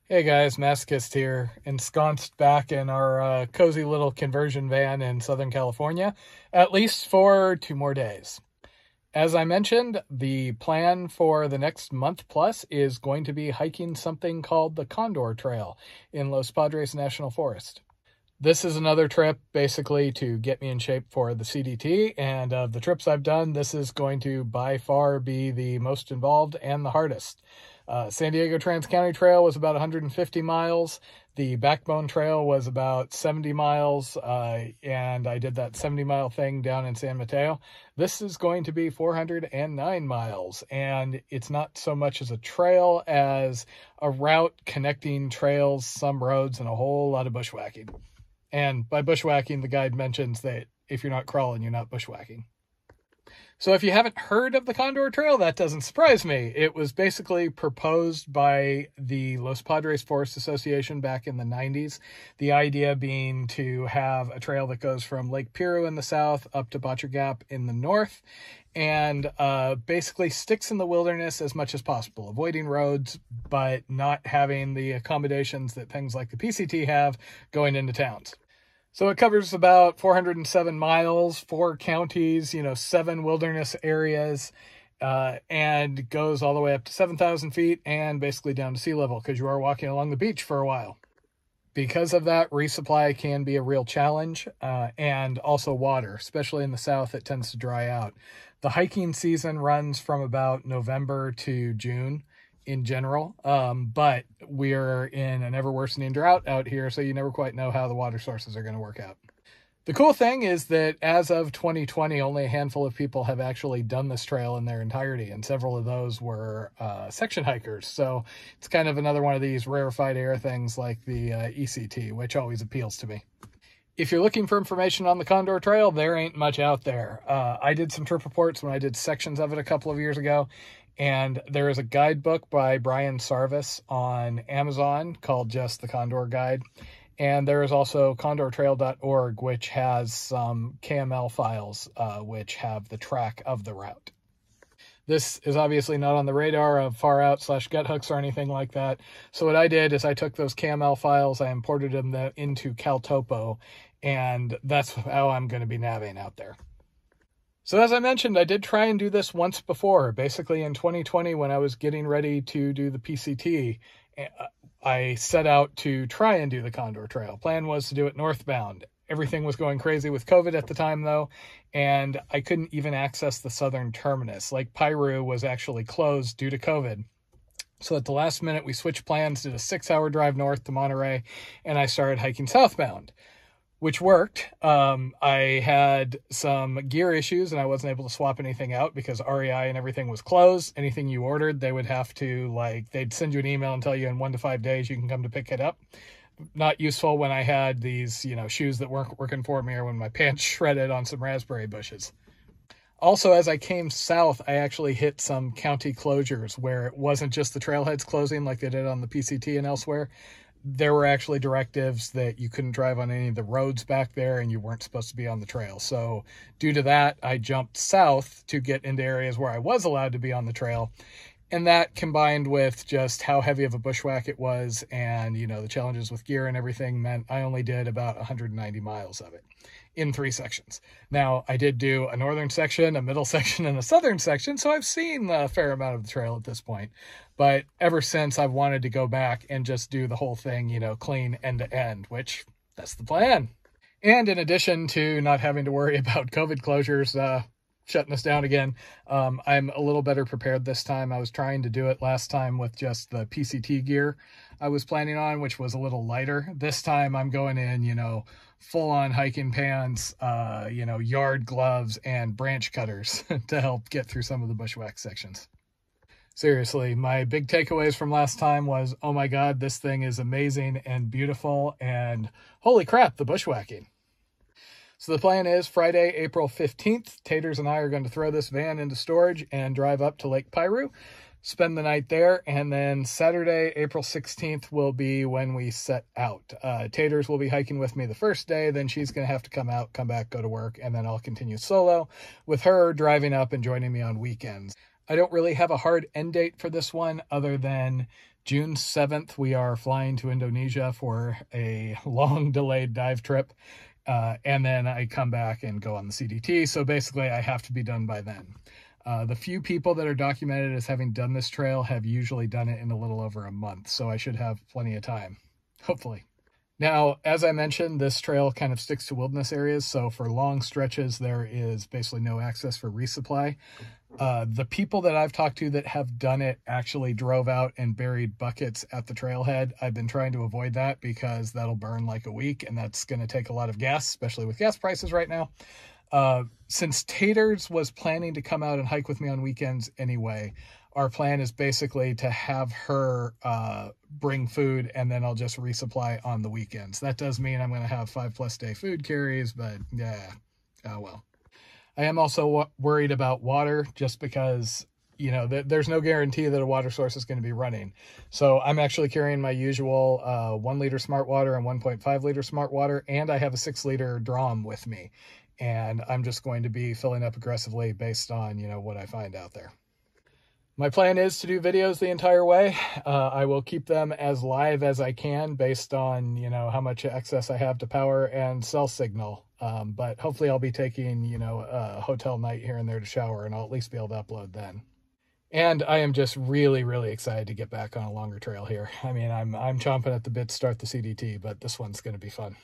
Hey guys, Masochist here, ensconced back in our cozy little conversion van in Southern California, at least for 2 more days. As I mentioned, the plan for the next month plus is going to be hiking something called the Condor Trail in Los Padres National Forest. This is another trip basically to get me in shape for the CDT, and of the trips I've done, this is going to by far be the most involved and the hardest. San Diego Trans-County Trail was about 150 miles. The Backbone Trail was about 70 miles, and I did that 70-mile thing down in San Mateo. This is going to be 409 miles, and it's not so much as a trail as a route connecting trails, some roads, and a whole lot of bushwhacking. And by bushwhacking, the guide mentions that if you're not crawling, you're not bushwhacking. So if you haven't heard of the Condor Trail, that doesn't surprise me. It was basically proposed by the Los Padres Forest Association back in the 90s. The idea being to have a trail that goes from Lake Piru in the south up to Botcher Gap in the north, and basically sticks in the wilderness as much as possible, avoiding roads, but not having the accommodations that things like the PCT have going into towns. So it covers about 407 miles, 4 counties, 7 wilderness areas, and goes all the way up to 7,000 feet and basically down to sea level because you are walking along the beach for a while. Because of that, resupply can be a real challenge, and also water, especially in the south, it tends to dry out. The hiking season runs from about November to June in general, but we're in an ever worsening drought out here, so you never quite know how the water sources are going to work out. The cool thing is that as of 2020, only a handful of people have actually done this trail in their entirety, and several of those were section hikers. So it's kind of another one of these rarefied air things like the ECT, which always appeals to me. If you're looking for information on the Condor Trail, there ain't much out there. I did some trip reports when I did sections of it a couple of years ago, and there is a guidebook by Brian Sarvis on Amazon called just The Condor Guide. And there is also condortrail.org, which has some KML files, which have the track of the route. This is obviously not on the radar of Far Out / Gut Hooks or anything like that. So what I did is I took those KML files, I imported them into CalTopo, and that's how I'm going to be navvigating out there. So as I mentioned, I did try and do this once before, basically in 2020 when I was getting ready to do the PCT. I set out to try and do the Condor Trail. Plan was to do it northbound. Everything was going crazy with COVID at the time, though, and I couldn't even access the southern terminus. Lake Piru was actually closed due to COVID. So at the last minute, we switched plans, did a 6-hour drive north to Monterey, and I started hiking southbound, which worked. I had some gear issues, and I wasn't able to swap anything out because REI and everything was closed. Anything you ordered, they would have to, they'd send you an email and tell you in 1 to 5 days you can come to pick it up. Not useful when I had these, shoes that weren't working for me, or when my pants shredded on some raspberry bushes. Also, as I came south, I actually hit some county closures where it wasn't just the trailheads closing like they did on the PCT and elsewhere. There were actually directives that you couldn't drive on any of the roads back there and you weren't supposed to be on the trail. So due to that, I jumped south to get into areas where I was allowed to be on the trail. And that combined with just how heavy of a bushwhack it was and, the challenges with gear and everything meant I only did about 190 miles of it in 3 sections. Now, I did do a northern section, a middle section, and a southern section, so I've seen a fair amount of the trail at this point. But ever since, I've wanted to go back and just do the whole thing, clean end to end, which that's the plan. And in addition to not having to worry about COVID closures, shutting us down again, I'm a little better prepared this time. I was trying to do it last time with just the PCT gear I was planning on, which was a little lighter. This time I'm going in, full-on hiking pants, yard gloves, and branch cutters to help get through some of the bushwhack sections. Seriously, my big takeaways from last time was, oh my God, this thing is amazing and beautiful, and holy crap, the bushwhacking. So the plan is Friday, April 15th, Taters and I are going to throw this van into storage and drive up to Lake Piru, spend the night there, and then Saturday, April 16th will be when we set out. Taters will be hiking with me the first day, then she's going to have to come out, come back, go to work, and then I'll continue solo with her driving up and joining me on weekends. I don't really have a hard end date for this one other than June 7th, we are flying to Indonesia for a long delayed dive trip. And then I come back and go on the CDT. So basically I have to be done by then. The few people that are documented as having done this trail have usually done it in a little over a month. So I should have plenty of time, hopefully. Now, as I mentioned, this trail kind of sticks to wilderness areas. So for long stretches, there is basically no access for resupply. The people that I've talked to that have done it actually drove out and buried buckets at the trailhead. I've been trying to avoid that because that'll burn like a week, and that's going to take a lot of gas, especially with gas prices right now. Since Taters was planning to come out and hike with me on weekends anyway, our plan is basically to have her bring food, and then I'll just resupply on the weekends. That does mean I'm going to have 5+ day food carries, but yeah, oh well. I am also worried about water just because, you know, there's no guarantee that a water source is going to be running. So I'm actually carrying my usual 1 liter smart water and 1.5 liter smart water, and I have a 6 liter drum with me. And I'm just going to be filling up aggressively based on, you know, what I find out there. My plan is to do videos the entire way. I will keep them as live as I can based on, you know, how much access I have to power and cell signal. But hopefully I'll be taking, you know, a hotel night here and there to shower, and I'll at least be able to upload then. And I am just really, really excited to get back on a longer trail here. I mean, I'm chomping at the bit to start the CDT, but this one's going to be fun.